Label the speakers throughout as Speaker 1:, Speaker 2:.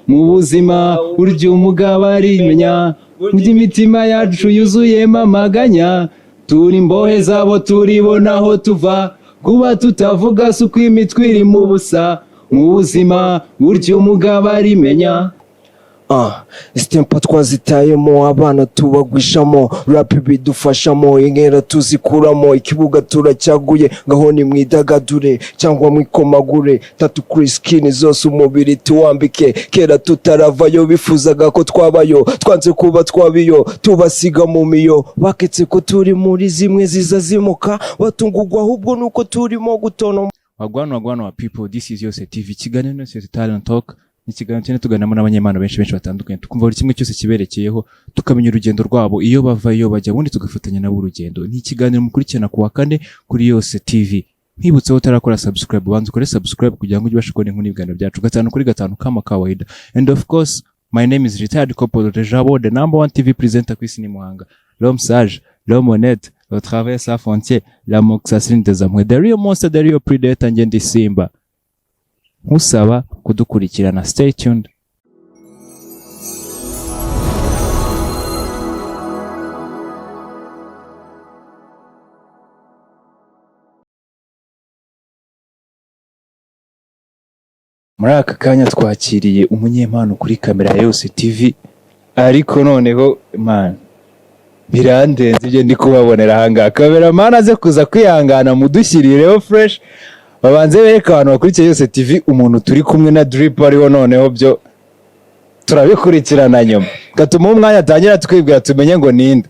Speaker 1: mu buzima burya umugabo arimenya, burya imitima yacu yuzuyemo amaganya, turi imbohe zabo turibona aho tuva, kuba tutavuga si uko imitwe iri mu busa, mu buzima burya umugabo arimenya.
Speaker 2: Isitempa twazitayemo, abana tubagwishamo, rap bidufashamo, inkera tuzikuramo, ikibuga turacyaguye, ngaho ni mwidagadure cyangwa mwikomagure, tatu kuri skin zose umubiri tuwambike, kera tutaravayo bifuzaga ko twabayo, twanze kuba twabiyo tubasiga mu miyo, baketse ko turi muri zimwe ziza zimuka, batungurwa ahubwo nuko turimo gutono.
Speaker 1: Wagwana wa people, this is YOSE, ikiganiro cyose talent talk, ikiganiro cyane tuganamo n'abanyempano benshi batandukanye, tukumva buri kimwe cyose kiberekeyeho, tukamenya urugendo rwabo iyo bava iyo bajya, ubundi tugafatanya nabo urugendo. Ni ikiganiro mukurikirana ku wa kane kuri YOSE TV. Nkibutse aho utarakora subscribe, banza ukore subscribe kugira ngo ujye ubasha kubona inkuru n'ibiganiro byacu gatanu kuri gatanu kama kawaida. And of course, my name is retired couple de JABO, the number one TV presenter ku isi ni Muhanga. L'homme sage, l'homme honnête, le travail sans frontières, l'amour s'assassine des amours, the real monster, the real predator, ngende Simba. Nkusaba kudukurikirana, stay tuned. Muri aka kanya twakiriye umunyempano kuri kamera ya YOSE TV, ariko noneho man birandenze ibyo ndi kubabonera hanga. Cameraman aze kuza kwihangana mudushyirireho fresh, babanze bereka abantu bakurikiye YOSE TV umuntu turi kumwe na drip ariho, noneho byo turabikurikirana nyuma, gatuma umwanya atangira twibwira tumenye ngo ninde.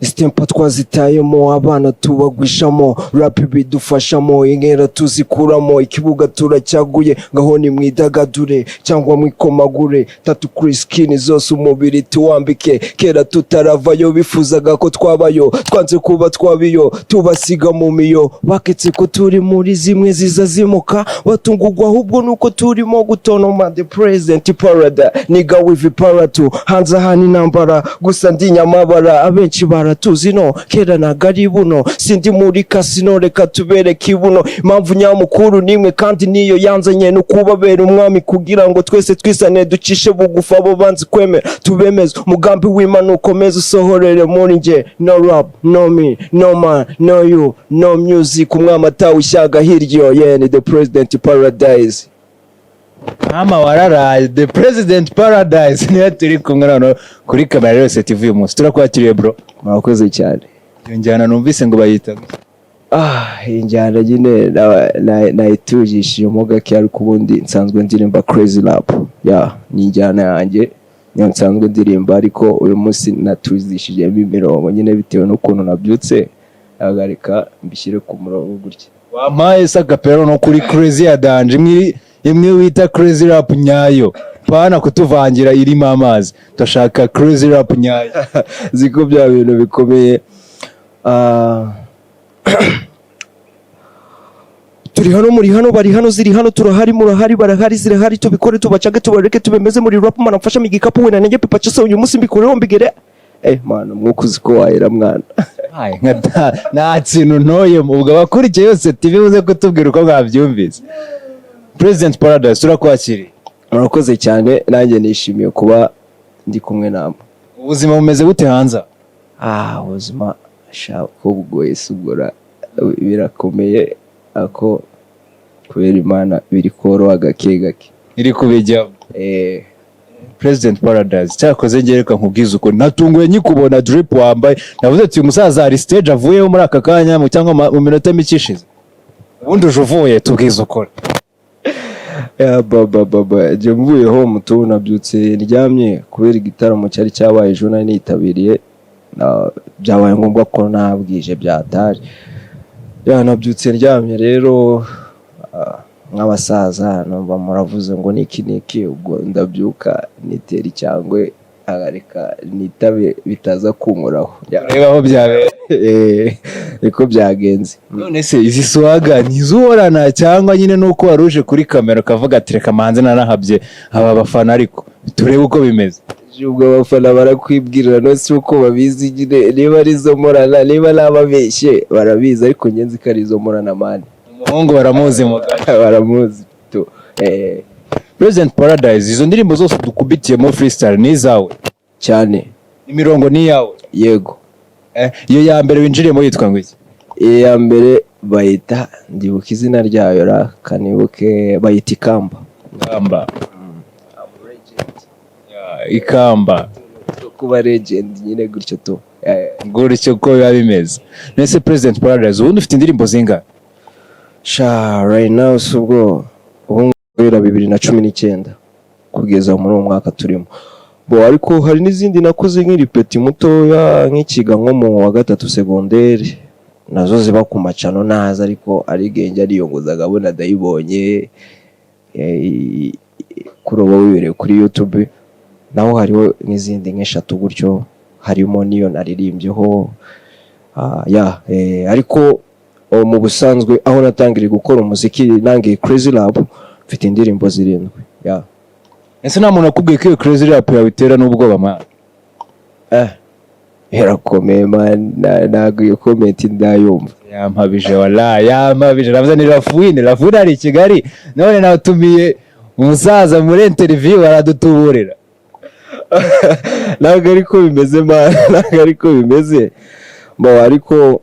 Speaker 2: Isitempa twazitayemo, abana tubagwishamo, rap bidufashamo, inkera tuzikuramo, ikibuga turacyaguye, ngaho ni mwidagadure cyangwa mwikomagure, tatu kuri skin zose umubiri tuwambike, kera tutaravayo bifuzaga ko twabayo, twanze kuba twabiyo tubasiga mu miyo, baketse ko turi muri zimwe ziza zimuka, batungurwa ahubwo nuko turimo gutonoma. The president parada niga with paratu, hanze hani nambara gusa ndi nyamabara, abenshi baratuzi no, kera nagari buno, sindi muri kasino, reka tubereke ibuno, impamvu nyamukuru nimwe kandi niyo yanzanye, no kubabera umwami kugira ngo twese twisane, ducishe bugufa abo banzi kwemera tubemeze, umugambi w'Imana ukomeze usohorere muri nje. No rap, no me, no man, no you, no music, umwami atawushyaga hiryo, yeah, ni the president paradise.
Speaker 1: Mama wararaye, the president paradise niyo turi kumwe none kuri kamera ya YOSE TV uyu munsi. Turakwakiriye bro.
Speaker 2: Murakoze cyane.
Speaker 1: Njyana numvise ngo bayita
Speaker 2: injyana nyine nayitujishije mo gake, ariko ubundi nsanzwe ndirimba crazy rap. Ni injyana yanjye niyo nsanzwe ndirimba, ariko uyu munsi natuzishijemo imirongo nyine bitewe n'ukuntu nabyutse, agarika mbishyire ku murongo gutya.
Speaker 1: Wampaye sagapero no kuri crazy ya danje, imwe wita crazy rap nyayo, pana kutuvangira irimo amazi, turashaka crazy rap nyayo.
Speaker 2: Ziko bya bintu bikomeye. Turi hano, muri hano, bari hano, ziri hano, turahari, murahari, barahari, zirahari, tubikore, tubacage, tubareke, tubemeze muri rap. Mana mfasha migikapu we nanjye pipa cyose uyu munsi mbikureho mbigere. Mana mwuko uziko wahera mwana.
Speaker 1: Nta kintu ntoye ubwo abakurikiye YOSE TV uze kutubwira uko mwabyumvise. President Paradise turakwakiriye.
Speaker 2: Murakoze cyane, nanjye nishimiye kuba ndi kumwe namwe.
Speaker 1: Ubuzima bumeze gute hanze?
Speaker 2: Ubuzima shako bugoye, sugura birakomeye, ako kubera Imana biri koroha gake
Speaker 1: iri kubijya. President Paradise cyakoze ngereka nkubwiza uko natunguye nyikubona drip wambaye, navuze ati umusaza ari stage avuyeho muri aka kanya cyangwa mu minota mikishize, ubundi uje uvuye tubwiza uko.
Speaker 2: Baba je mvuyeho mutu nabyutse ndyamye kubera igitaramo cyari cyabaye ejo nari nitabiriye, byabaye ngombwa ko nabwije byatari. Nabyutse ndyamye rero nk'abasaza numva muravuze ngo niki, ubwo ndabyuka nitera cyangwa agarika nitabe bitaza kunkoraho.
Speaker 1: Reba aho byabe
Speaker 2: niko byagenze.
Speaker 1: None se izi swaga ntizuhorana cyangwa nyine nuko waruje kuri kamera ukavuga ati reka manze nanahabye aba bafana, ariko turebe uko bimeze.
Speaker 2: Ubwo abafana barakwibwirira no si uko babizi nyine, niba ari zo morana, niba nababeshye barabizi, ariko ngenzi ko ari zo morana mani.
Speaker 1: Umuhungu baramuzi muganga.
Speaker 2: Baramuzi to.
Speaker 1: President Paradise, izo ndirimbo zose dukubitiyemo freestyle ni izawe
Speaker 2: cyane.
Speaker 1: imirongo ni iyawe?
Speaker 2: Yego.
Speaker 1: Iyo ya mbere winjiriyemo yitwa ngo iki?
Speaker 2: Iya mbere bayita ndibuka izina ryayo ra kanibuke bayita Ikamba.
Speaker 1: Ikamba. Ikamba.
Speaker 2: Kuba legend nyine gutyo to.
Speaker 1: Gutyo ko biba bimeze. Nese President Paradise ubundi ufite indirimbo zinga?
Speaker 2: Right now subwo ubu ngwera 2019 kugeza muri uwo mwaka turimo. Ariko hari n'izindi nakoze nk'iripeti mutoya nk'ikiga nko mu wa gatatu secondaire nazo ziba ku macano naza ariko ari genge ariyongoza gabona dayibonye kuroba wibere kuri YouTube. Naho hariho n'izindi nk'eshatu gutyo harimo niyo naririmbyeho ariko mu busanzwe aho natangiriye gukora umuziki nangiye Crazy Lab mfite indirimbo 7.
Speaker 1: Ese nta muntu akubwiye ko iyo Crazy Lab yabitera n'ubwoba man?
Speaker 2: Herakomeye man, nago iyo comment ndayumva.
Speaker 1: Yampabije wallahi, yampabije. Navuze ni Rafuine ari Kigali. None natumiye umusaza muri interview aradutuburira.
Speaker 2: Nago ariko bimeze man, nago ariko bimeze. Ariko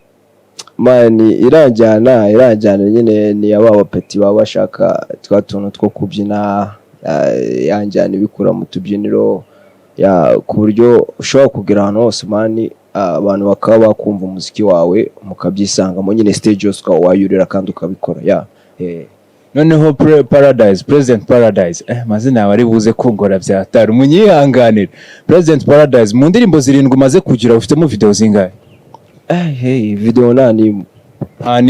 Speaker 2: man iranjyana nyine ni ababa peti baba bashaka twatuntu two kubyina yanjyana ibikura mu tubyiniro ku buryo ushobora kugira ahantu hose man, abantu bakaba bakumva umuziki wawe mukabyisangamo nyine stage yose wayurira kandi ukabikora.
Speaker 1: Noneho Paradise, President Paradise, mazina yawe ari buze kungora byatari umunyihanganira. President Paradise mu ndirimbo 7 umaze kugira ufitemo video zingahe?
Speaker 2: Video nta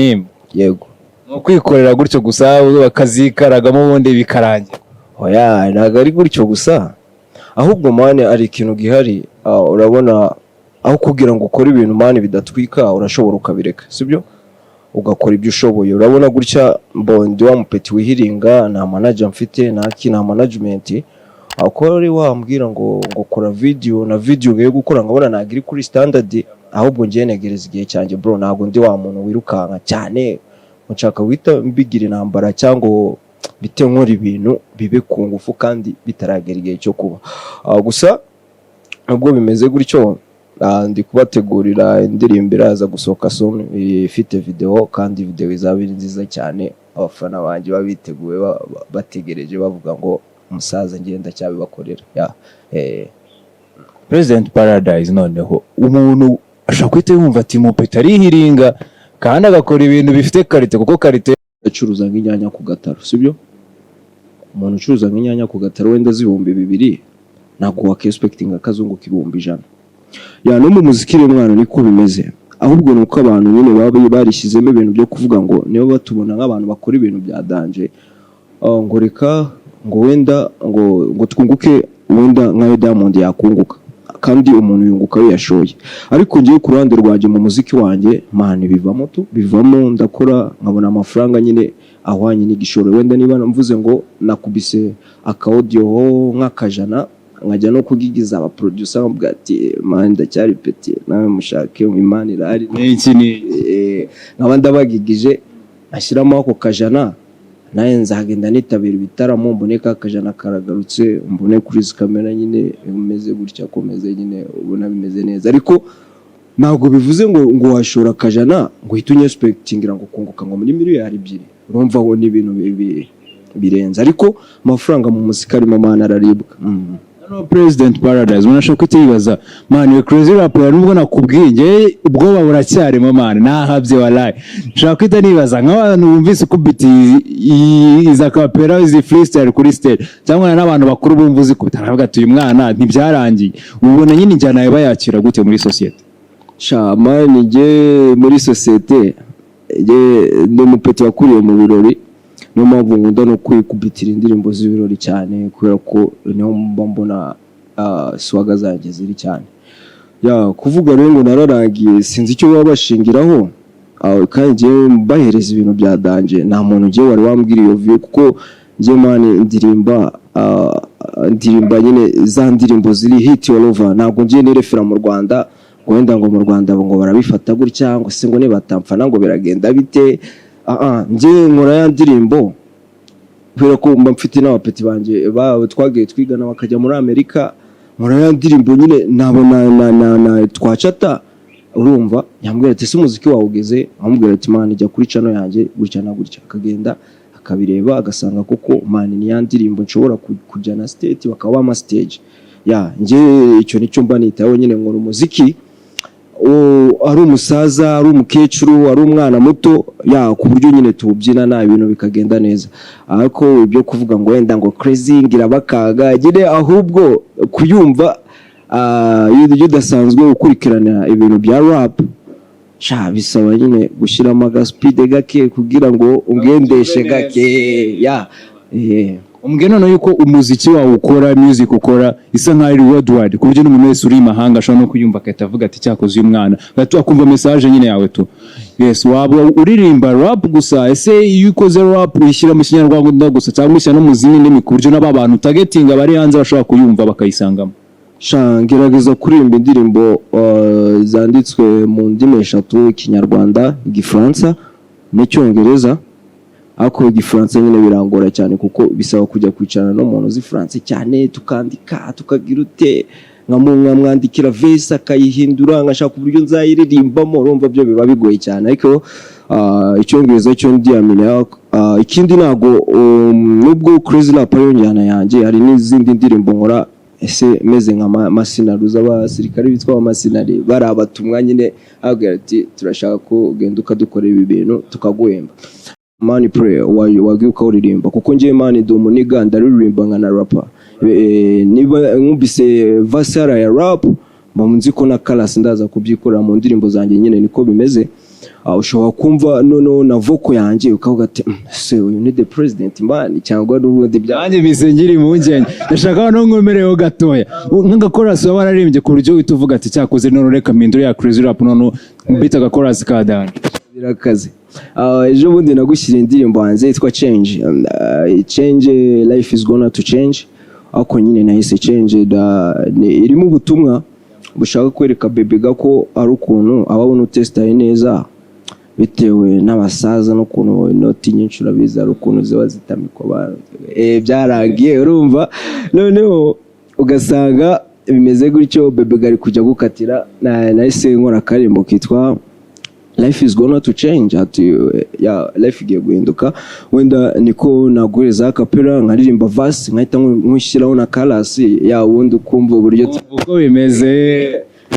Speaker 2: yego
Speaker 1: no kwikorera gutyo gusa bakazikaragamo ubundi bikarangira?
Speaker 2: Ntago ari gutyo gusa, ahubwo man ari ikintu gihari. Urabona aho kugira ngo ukore ibintu man bidatwika urashobora ukabireka, sibyo? Ugakora ibyo ushoboye. Urabona gutya ndi wa mupeti wihiringa, nta manager mfite, nta management. Akora wambwira ngo kora video ngiye gukora ngabona nagiri kuri standard, ahubwo ngiye negereza igihe cyanjye bro. Ntabwo ndi wa muntu wirukanka cyane mushaka wita mbigira intambara cyangwa bite nkora ibintu bibe ku ngufu kandi bitaragera igihe cyo kuba. Gusa nubwo bimeze gutyo ndi kubategurira indirimbo iraza gusohoka soon ifite video, kandi video izaba nziza cyane. Abafana banjye babiteguye bategereje bavuga ngo umusaza ngenda cyabibakorera.
Speaker 1: President Paradise, noneho umuntu ashaka kwita yumva ati mupeta arihiringa kandi agakora ibintu bifite karite, kuko karite
Speaker 2: acuruza nk'inyanya ku gataro, sibyo? Umuntu ucuruza nk'inyanya ku gataro wenda z'ibihumbi 2 ntabwo wakexpecting akazungu k'ibihumbi 100. No mu muziki rero mwana niko bimeze, ahubwo nuko abantu nyine baba barishyizemo ibintu byo kuvuga ngo niyo batubona nk'abantu bakora ibintu bya danje, ngo reka ngo wenda ngo twunguke wenda nka Diamond yakunguka, kandi umuntu yunguka yashoye. Ariko ngiye ku ruhande rwaje mu muziki wanjye man bivamo ndakora nkabona amafaranga nyine ahwanye n'igishoro. Wenda niba mvuze ngo nakubise akaudio nk'akajana nkajya no kugigiza aba producer bambwira ati man ndacyari peti nawe mushake impano irahari
Speaker 1: n'iki
Speaker 2: nkaba ndabagigije ashyiramo ako kajana, naye nzagenda nitabira ibitaramo mbone ka kajana karagarutse, mbone kuri kamera nyine umeze gutya komeze nyine ubona bimeze neza. Ariko ntabwo bivuze ngo washora kajana ngo uhite unyexpectingira ngo kunguka ngo muri miliyari 2. Urumva ngo ni ibintu birenze, ariko amafaranga mu muziki arimo man araribwa.
Speaker 1: President Paradise unashaka kwitibaza man, we Crazy Rap nubwo nakubwiye ubwoba buracyarimo man, nahabye wallahi. Nshaka kwita nibaza nk'abantu bumvise kubiti iza kapera izi freestyle kuri stage, cyangwa n'abantu bakuru bumvuze kubita aravuga ati uyu mwana ntibyarangiye, ubona nyine injyana yawe bayakira gute muri society?
Speaker 2: Man nge muri society ndi mupeti wakuriye mu birori, niyo mpamvu nkunda no kwikubitira indirimbo z'ibirori cyane, kubera ko niyo mbona swaga zanjye ziri cyane. Kuvuga rero ngo nararangiye sinzi icyo baba bashingiraho, kandi ngiye bahereza ibintu bya danje. Nta muntu ngiye wari wambwira iyo view, kuko ngiye man ndirimba nyine za ndirimbo ziri hit all over. Ntabwo ngiye nirefera mu Rwanda wenda ngo mu Rwanda ngo barabifata gutya ngo se ngo nibatamfana ngo biragenda bite. Ngiye nkora ya ndirimbo kubera ko mba mfite n'abapeti banje twagiye twigana bakajya muri Amerika muraya ndirimbo nyine na twacata urumva yambwira ati se umuziki wawe ugeze amubwira ati man ijya kuri channel yanjye gutya na gutya akagenda akabireba agasanga koko man ni yandirimbo nshobora kujya na stage bakaba ama stage nje icyo nicyo mba nitaho nyine ngo umuziki ari umusaza ari umukecuru ari umwana muto ku buryo nyine tubyina na ibintu bikagenda neza ariko ibyo kuvuga ngo wenda ngo crazy ngira bakaga gire ahubwo kuyumva idasanzwe ukurikirana ibintu bya rap bisaba nyine gushyiramo speed gake kugira ngo ungendeshe gake
Speaker 1: umbwe none yuko umuziki wawe ukora music ukora isa nkaho ari worldwide ku buryo n'umuntu wese uri mahanga ashobora no kuyumva akahita avuga ati cyakoze uyu mwana gato akumva message nyine yawe tu yes waba uririmba rap gusa ese iyo ukoze rap uyishyira mu kinyarwanda gusa cyangwa ushyira no mu zindi ndimi ku buryo n'abantu targeting bari hanze bashobora kuyumva bakayisangamo
Speaker 2: ngerageza kuririmba indirimbo zanditswe mu ndimi eshatu Ikinyarwanda Igifaransa n'Icyongereza ako Igifaransa nyine birangora cyane kuko bisaba kujya kwicarana n'umuntu uzi France cyane tukandika tukagira ute nkamwandikira verse akayihindura ngashaka uburyo nzayiririmbamo urumva byo biba bigoye cyane ariko Icyongereza cyo ndiyamenya ikindi nago nubwo crazy rap ariyo njyana yanjye hari n'izindi ndirimbo nkora ese meze nka masinari z'abasirikare bitwa amasinari barabatumwa nyine agira ati turashaka ko ugenda ukadukorera ibi bintu tukaguhemba mani prayer wagiye ukawuririmba kuko ngiye mani ndi umuniga ndaririmba nka na rapper niba nkubise vasara ya rap bamunzi ko na class ndaza kubyikorera mu ndirimbo zanjye nyine niko bimeze ushobora kumva noneho na voko yanjye ukavuga ati se uyu ni the president man cyangwa n'ubundi
Speaker 1: byanjye bisengiri mu ngenge ndashaka no nkomereho gatoya nk'agakora so bararimbye ku buryo uhita uvuga ati cyakoze none reka mpindure ya crazy rap none mbita agakora ka dance
Speaker 2: birakaze ejo bundi nagushyira indirimbo hanze yitwa change life is gonna to change ako nyine nahise change irimo ubutumwa bushaka kwereka bebe gako ari ukuntu ababona utestaye neza bitewe n'abasaza no kuntu inoti nyinshi urabiza ari ukuntu ziba zitamikwa byarangiye urumva noneho ugasanga bimeze gutyo bebe gari kujya gukatira nahise nkora akarimbo kitwa life is gonna to change life igiye guhinduka wenda niko nagureza kapera nkaririmba verse nkahita nkushyiraho na chorus wundi ukumva uburyo
Speaker 1: uko bimeze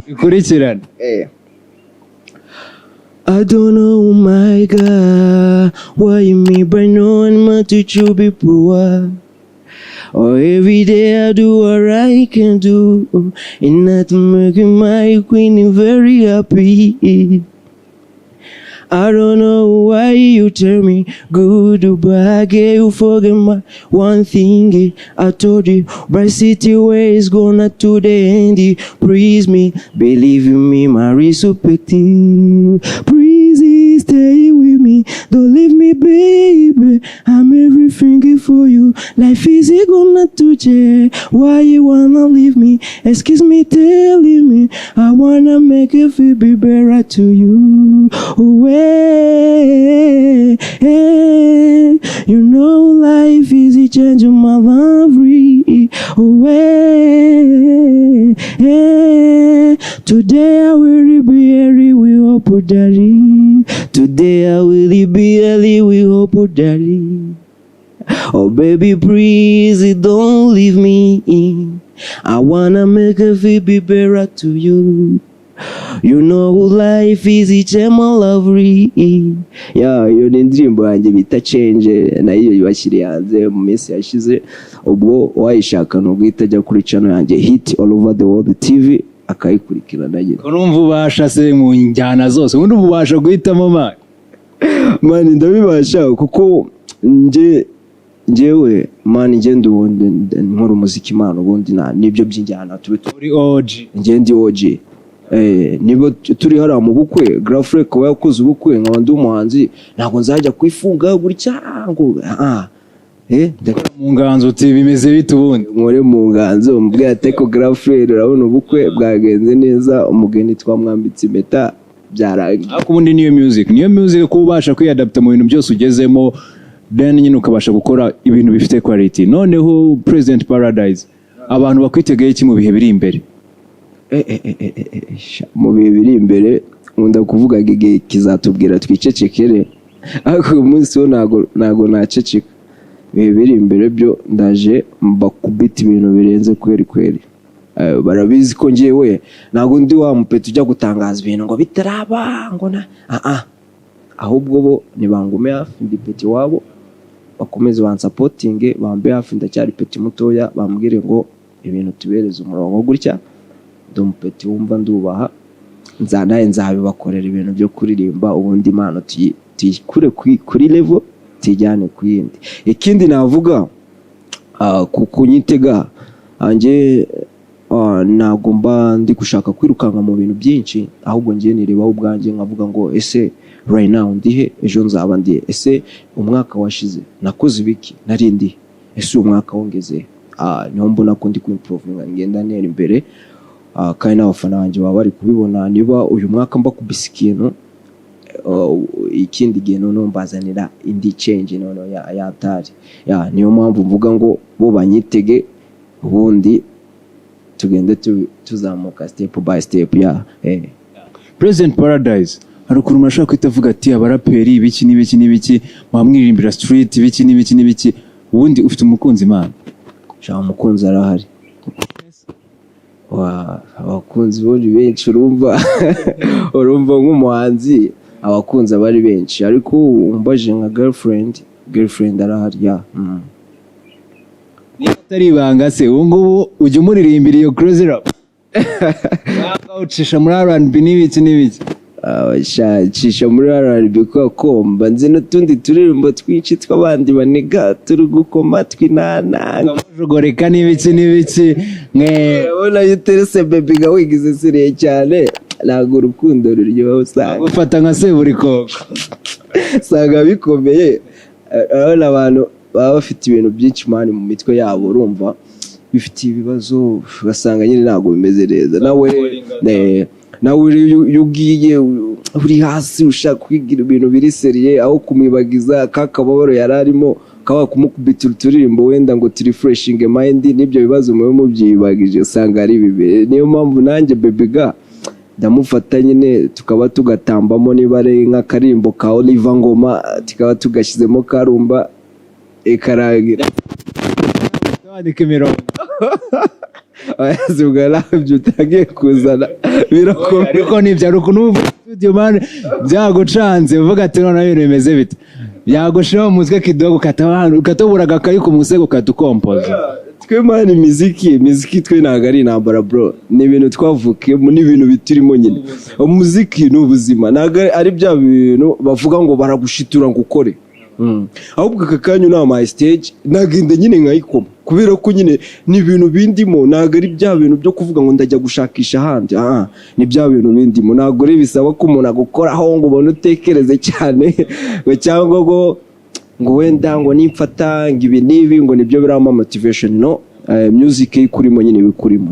Speaker 1: bikurikirana
Speaker 2: I don't know my God why me by no one man to you be poor. Every day I do what I can do and not making my queen very happy. I don't know why you tell me goodbye, you forget my one thing I told you, bright city where is gonna to the end. Please me, believe in me, my respect. Please stay with me, don't leave me, baby. I'm everything for you. Life is gonna to change. Why you wanna leave me? Excuse me, telling me I wanna make it feel be better to you. You know life is a change of my life. Today I will be here, we hope daddy. Today I will be here, we hope daddy. Oh baby, please don't leave me in. I wanna make it feel be better to you. You know life is a lovely. Iyo ni indirimbo yanjye bita change nayo yibashyiriye hanze mu minsi yashize ubwo wayishaka no guhita ajya kuri channel yanjye hit all over the world TV akayikurikirana nyine
Speaker 1: urumva ubasha se mu njyana zose ubundi ubasha guhitamo
Speaker 2: mani ndabibasha kuko njyewe mani ngende ubundi nkora umuziki mani ubundi nibyo by'injyana
Speaker 1: turi OG
Speaker 2: ngende OG niba turi hariya mu bukwe Grafre ko yakoze ubukwe nk'abandi umuhanzi ntabwo nzajya kwifunga gutya ngo
Speaker 1: mu nganzo uti bimeze bite ubundi
Speaker 2: nkore mu nganzo mbwira ateko Grafre urabona ubukwe bwagenze neza umugeni twamwambitse impeta byarangiye
Speaker 1: ariko ubundi niyo music ko ubasha kwiyadapta mu bintu byose ugezemo then nyine ukabasha gukora ibintu bifite quality. Noneho President Paradise, abantu bakwitegeye iki mu bihe biri imbere?
Speaker 2: Mu bihe biri imbere nkunda kuvuga igihe kizatubwira twicecekere, ariko uyu munsi wo ntago naceceka. Ibihe biri imbere byo ndaje mbakubita ibintu birenze kweri. Barabizi ko ngewe ntago ndi wa mupeti ujya gutangaza ibintu ngo bitaraba ngo na ahubwo bo nibangume hafi, ndi peti wabo, bakomeze bansapotinge, bambe hafi, ndacyari peti mutoya, bambwire ngo ibintu tubereze umurongo gutya, ndi umupeti wumva ndubaha, nawe nzabibakorera ibintu byo kuririmba, ubundi impano tuyikure kuri level tijyane ku yindi. Ikindi navuga kunyitega anje ntago mba ndi gushaka kwirukanka mu bintu byinshi, ahubwo ngiye nirebaho ubwanjye nkavuga ngo ese right now ndihe, ejo nzaba ndihe, ese umwaka washize nakoze ibiki, nari ndihe, ese umwaka wongeze. Niho mbona ko ndi kwimprovinga, ngenda nera imbere, kandi n'abafana banjye baba bari kubibona. Niba uyu mwaka mbakubise ikintu, ikindi gihe noneho mbazanira indi change noneho yatari. Niyo mpamvu mvuga ngo bo banyitege, ubundi tugende tuzamuka step by step.
Speaker 1: President Paradise, hari ukuntu murashaka kwita avuga ati abaraperi ibiki n'ibiki mwamwiririmbira street ibiki n'ibiki, ubundi ufite umukunzi Imana?
Speaker 2: Shaka umukunzi arahari. Abakunzi bari benshi, urumva nk'umuhanzi abakunzi bari benshi, ariko umbaje nka girlfriend arahari.
Speaker 1: Niba atari ibanga se, ubu ngubu ujya umuririmbira iyo close rap ucisha muri R&B n'ibiki?
Speaker 2: Cisha muri R&B ko mba nzi n'utundi turirimbo twinshi tw'abandi baniga turi gukoma twinana
Speaker 1: ngajogoreka n'ibiki
Speaker 2: urabona yuterese baby ga wigize siriye cyane, ntabwo urukundo ruryoha, usanga
Speaker 1: ufata nka seburikoko,
Speaker 2: usanga bikomeye. Urabona abantu baba bafite ibintu byinshi mani mu mitwe yabo, urumva bifite ibibazo, ugasanga nyine ntabwo bimeze neza. Nawe ugiye uri hasi ushaka kwigira ibintu biri seriye, aho kumwibagiza kakababaro yararimo kaba kumukubita uturirimbo wenda ngo refreshing mind, n'ibyo bibazo mwe mubyibagije usanga ari bibe. Niyo mpamvu nanjye baby ga ndamufata nyine tukaba tugatambamo, niba ari nk'akarimbo ka Oliver Ngoma tukaba tugashyizemo karumba ekaragira
Speaker 1: twandike imirongo
Speaker 2: ayazubwa nabyo utagiye kuzana birakomeye,
Speaker 1: ariko nibyo ari ukuntu studio man byagucanze uvuga ati none ibintu bimeze bite, byagushiraho umutwe kidogo ukatobura agakayi ku musego ukatukompoza.
Speaker 2: Twe mani muziki twe ntabwo ari intambara bro, ni ibintu twavukiyemo, ni ibintu biturimo nyine. Umuziki ni ubuzima, ntabwo ari bya bintu bavuga ngo baragushitura ngo ukore. Ahubwo aka kanya unama stage nagenda nyine nkayikoma, kubera ko nyine ni ibintu bindimo, ntabwo ari bya bintu byo kuvuga ngo ndajya gushakisha ahandi. Ni bya bintu bindimo, ntabwo ari bisaba ko umuntu agukoraho ngo ubone utekereze cyane cyangwa ngo wenda ngo nimfata ngo ibi n'ibi ngo nibyo biramo motivation. No, music ikurimo nyine bikurimo.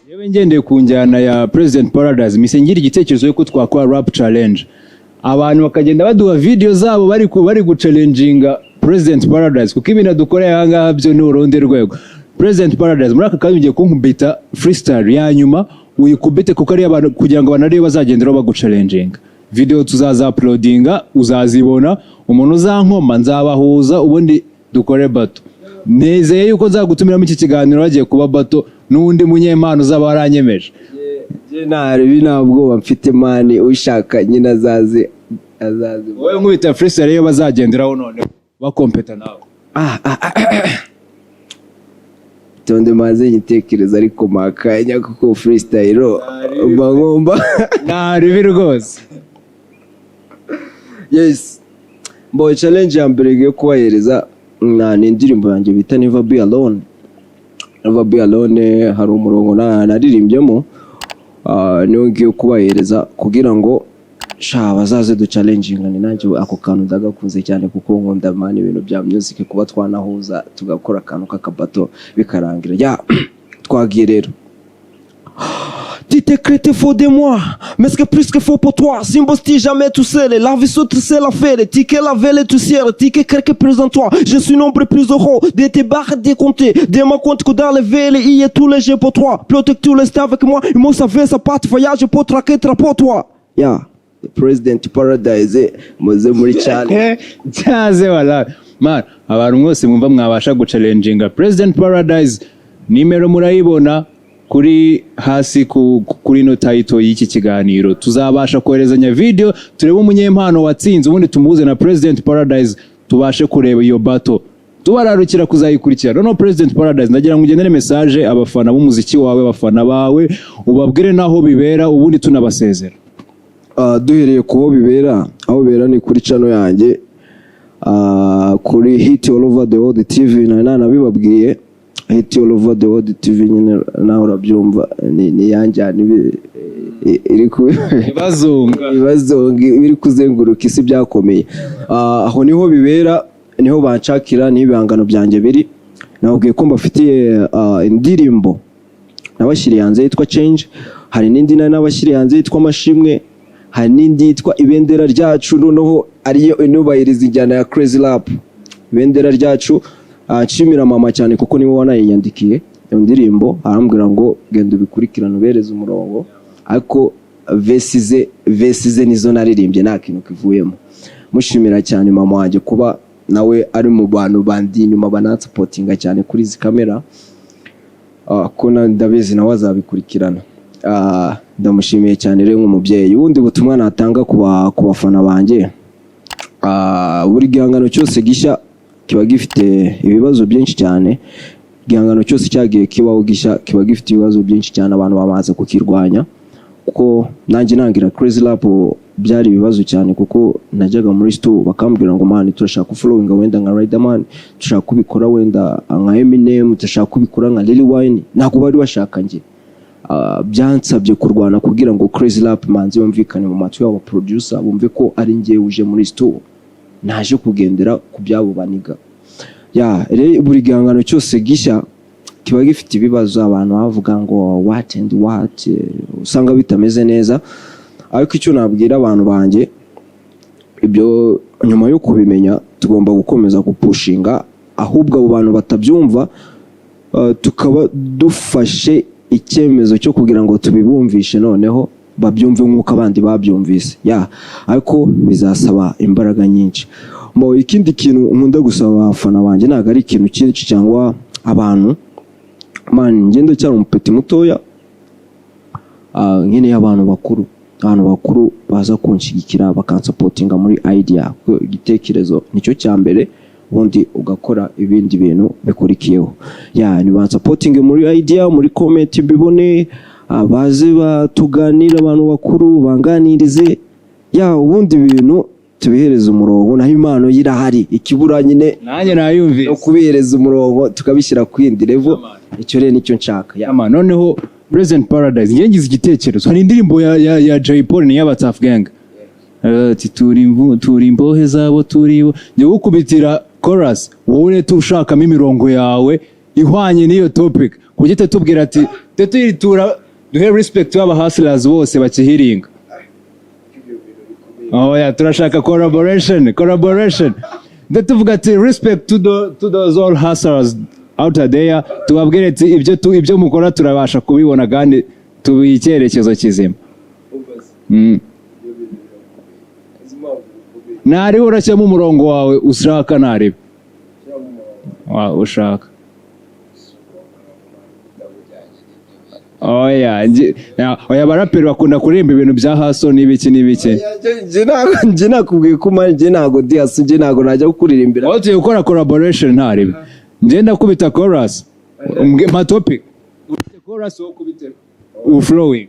Speaker 1: Yewe ngendeye ku njyana ya President Paradise, misengira igitekerezo yuko twakora rap challenge, abantu bakagenda baduha video zabo bari guchallenginga President Paradise, kuko ibintu dukoreye aha ngaha byo ni urundi rwego. President Paradise, muri aka kanya ugiye kunkubita freestyle ya nyuma, uyikubite kuko ari abantu kugira ngo banariyo bazagenderaho baguchallenginga. Video tuzaza uploadinga, uzazibona, umuntu uzankoma nzabahuza, ubundi dukore bato. Nezeye yuko nzagutumiramo iki kiganiro bagiye kuba bato n'undi munyempano uzaba waranyemeje.
Speaker 2: Nari ntabwo mfite mani, ushaka nyine azaze.
Speaker 1: Wowe nkubita freestyle yo bazagenderaho none bakompeta nawe.
Speaker 2: Tonde maze igitekerezo ariko makanya kuko freestyle ngomba
Speaker 1: nari rwose.
Speaker 2: Yes, boy, challenge ya mbere yo kubahereza ni indirimbo yanjye bita Never Be Alone. Never Be Alone hari umurongo naririmbyeho, niyo ngiye kubahereza kugira ngo bazaze du challengingane nanjye. Ako kantu ndagakunze cyane kuko nkunda mani ibintu bya music, kuba twanahuza tugakora akantu k'akabato bikarangira. Twagiye rero. Tu t'es créé faux de moi, mais ce que plus que faux pour toi. S'imbosti jamais tout seul, la vie sautre c'est l'affaire. Ticket la velle tout ciel, ticket quelque présent toi. Je suis nombre plus heureux, de tes barres décomptées. De ma compte que dans les velles, il y a tous les jeux pour toi. Plutôt que tu restes avec moi, il m'a savé sa patte, voyage pour traquer pour toi. Yeah, the president paradise, muze muri cyane.
Speaker 1: Cyaze wala. Man, abantu mwose mwumva mwabasha guchallenginga President Paradise, nimero murayibona kuri hasi kuri no title y'iki kiganiro. Tuzabasha koherezanya video turebe umunyempano watsinze ubundi tumuhuze na President Paradise tubashe kureba iyo battle. Tubararukira kuzayikurikira. No President Paradise ndagira ngo ugenere message abafana b'umuziki wawe, abafana bawe, ubabwire naho bibera ubundi tunabasezera.
Speaker 2: Duhereye kuho bibera, aho bibera ni kuri channel yanjye. Kuri Hit All Over The World TV nabibabwiye. Hit All Over The World TV nyine naho urabyumva ni yanjyana iri ku ibazonga iri kuzenguruka isi byakomeye. Aho niho bibera, niho banshakira n'ibihangano byanjye biri. Nababwiye ko mbafitiye indirimbo nabashyiriye hanze yitwa Change, hari n'indi nabashyiriye hanze yitwa Amashimwe, hari n'indi yitwa Ibendera Ryacu, noneho ariyo inubahiriza injyana ya Crazy Rap. Ibendera Ryacu nshimira mama cyane kuko niwe wanayiyandikiye iyo ndirimbo, arambwira ngo genda ubikurikirana ubereze umurongo, ariko vesize nizo naririmbye nta kintu kivuyemo. Mushimira cyane mama wanjye kuba nawe ari mu bantu bandi nyuma banatsupotinga cyane kuri izi kamera, ko ndabizi nawe azabikurikirana. Ndamushimiye cyane rero nk'umubyeyi. Ubundi butumwa natanga ku bafana banjye, buri gihangano cyose gishya kiba gifite ibibazo byinshi cyane. Igihangano cyose cyagiye kibaho gishya kiba gifite ibibazo byinshi cyane, abantu bamaze kukirwanya. Kuko nanjye nangira Crazy Rap byari ibibazo cyane, kuko najyaga muri store bakambwira ngo man turashaka following wenda nka Riderman, turashaka kubikora wenda nka Eminem, turashaka kubikora nka Lil Wayne, ntabwo bari bashaka nge. Byansabye kurwana kugira ngo Crazy Rap manzi yumvikane mu matwi y'aba producer, bumve ko ari ngiye uje muri store, naje kugendera ku byabo baniga. Buri gihangano cyose gishya kiba gifite ibibazo, abantu bavuga ngo what and what, usanga bitameze neza. Ariko icyo nabwira abantu banjye, ibyo nyuma yo kubimenya tugomba gukomeza gupushinga, ahubwo abo bantu batabyumva tukaba dufashe icyemezo cyo kugira ngo tubibumvishe, noneho babyumve nk'uko abandi babyumvise. Ariko bizasaba imbaraga nyinshi. Ikindi kintu nkunda gusaba abafana banjye ntabwo ari ikintu cyinshi cyangwa abantu, man ngende cyane umupeti mutoya, nkeneye abantu bakuru baza kunshyigikira bakansapotinga muri idea. Igitekerezo nicyo cya mbere, ubundi ugakora ibindi bintu bikurikiyeho. Ni bansapotinge muri idea, muri comment bibone, baze batuganira, abantu bakuru banganirize, ubundi bintu tubihereza umurongo. Naho impano yirahari, ikibura nyine
Speaker 1: nanjye nayumvise
Speaker 2: no kubihereza umurongo tukabishyira ku yindi level. Icyo rero nicyo nshaka.
Speaker 1: Noneho President Paradise ngize igitekerezo, hari indirimbo ya JABO ni y'Abataf Gang, turi imbohe zabo turibo, njye gukubitira chorus wowe tushakamo imirongo yawe ihwanye n'iyo topic, kugite tubwira ati teturitura duhe respect aba hustlers bose bakihiringa. Turashaka collaboration. Tuvuga ati respect to those all hustlers out there, tubabwire ati ibyo mukora turabasha kubibona kandi tubiha icyerekezo kizima. Nariho urashyamo umurongo wawe ushaka naribe ushaka. Abaraperi bakunda kuririmba ibintu bya haso n'ibiki.
Speaker 2: Njye nakubwiye ko njye ntago diasu, njye ntago najya gukuririmbira.
Speaker 1: Aho tugiye gukora collaboration ntaribe, njye ndakubita chorus ma topic, chorus wo kubita flowing,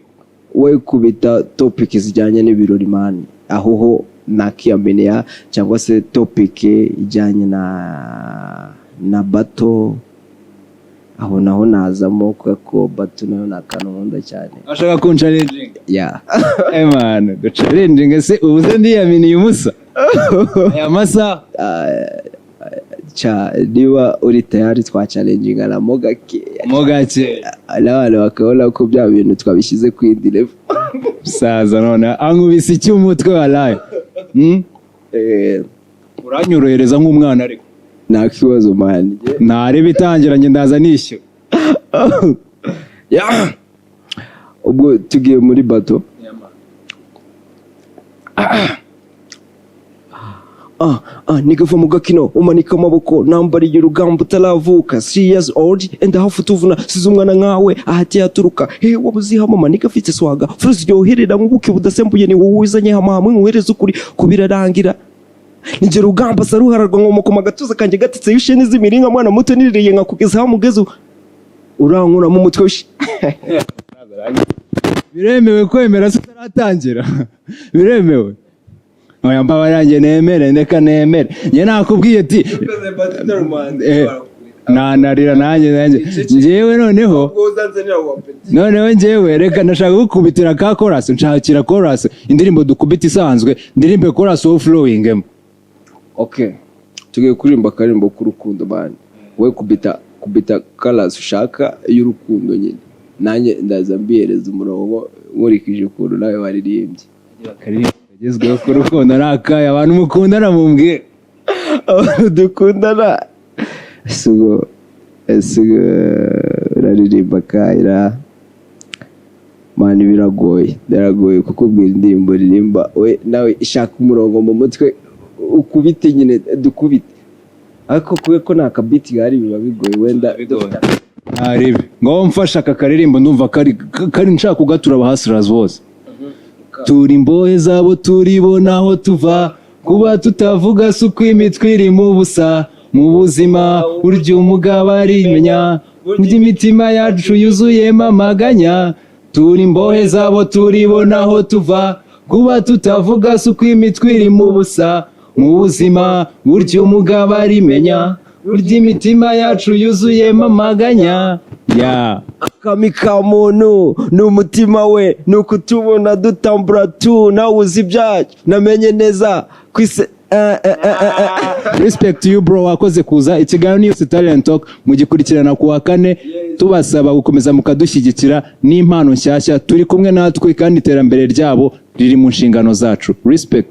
Speaker 2: we kubita topic zijyanye n'ibirori man, aho ho nakiyamenea, cyangwa se topic ijyanye na bato, aho naho nazamo kuko bato nayo nakantu nkunda cyane.
Speaker 1: Ashaka ku challenging man, go challenging se ubuze ndiyaminiye umusa aya masa
Speaker 2: niba uri tayari twachallenginga mo gake n'abantu bakabona ko bya bintu twabishyize ku yindi level.
Speaker 1: Saza none ankubise icy'umutwe walaye. Uranyorohereza nk'umwana ariko
Speaker 2: nta kibazo man.
Speaker 1: Ntare bitangiranye ndaza nishyura.
Speaker 2: Ubwo tugiye muri bato. Nigava mu gakino umanika amaboko nambariye urugamba utaravuka 3 years old and hafu tuvuna size umwana nkawe ahatiye aturuka wabuziha mama nigafite swaga fruits ryoherera nk'ubuki budasembuye ni wowe uzanye hamwe nkuhereza ukuri kubirarangira nije rugamba saruhararwa nkomoko magatuza kanje gatitse y'isheni z'imiringa mwana muto niririye nkakugezaho mugezo urankura mu mutwe w'shi.
Speaker 1: Biremewe kwemera tutaratangira. Biremewe. Oya mbaba yanjye nemere ndeka nemere. Nje nakubwiye ati narira nanjye njyewe noneho njyewe reka ndashaka gukubitira ka chorus nshakira chorus indirimbo dukubita isanzwe ndirimbe chorus of flowing.
Speaker 2: Okay, tugiye kuririmba karimbo k'urukundo bana. We kubita colors ushaka y'urukundo nyine. Nanjye ndaza mbihereza umurongo nkurikije ukuntu nawe waririmbye.
Speaker 1: Agezweho ku rukundo n'akaya abantu mukundana mumbwire.
Speaker 2: Abantu dukundana. Sugo uraririmba kayira. Mani biragoye kukubwira indirimbo ririmba we nawe ishaka umurongo mu mutwe ukubite nyine dukubite. Ariko kuwe ko nta kabiti gari biba bigoye wenda
Speaker 1: aribe ngo mfasha aka karirimbo ndumva kari nshaka kugatura abahasirazi bose. Turi imbohe zabo turibona aho tuva kuba tutavuga suko imitwe iri mu busa mu buzima burya umugabo arimenya burya imitima yacu yuzuyemo amaganya. Turi imbohe zabo turibona aho tuva kuba tutavuga suko imitwe iri mu busa mu buzima burya umugabo arimenya burya imitima yacu yuzuyemo amaganya.
Speaker 2: Akami ka muntu n'umutima we nuko tubona dutambura tu nawe uzi byacu namenye neza kwise.
Speaker 1: Respect you bro wakoze kuza ikiganiro Yose Talent Talk mugikurikirana ku wa kane tubasaba gukomeza mukadushyigikira n'impano nshyashya turi kumwe natwe kandi iterambere ryabo riri mu nshingano zacu. Respect.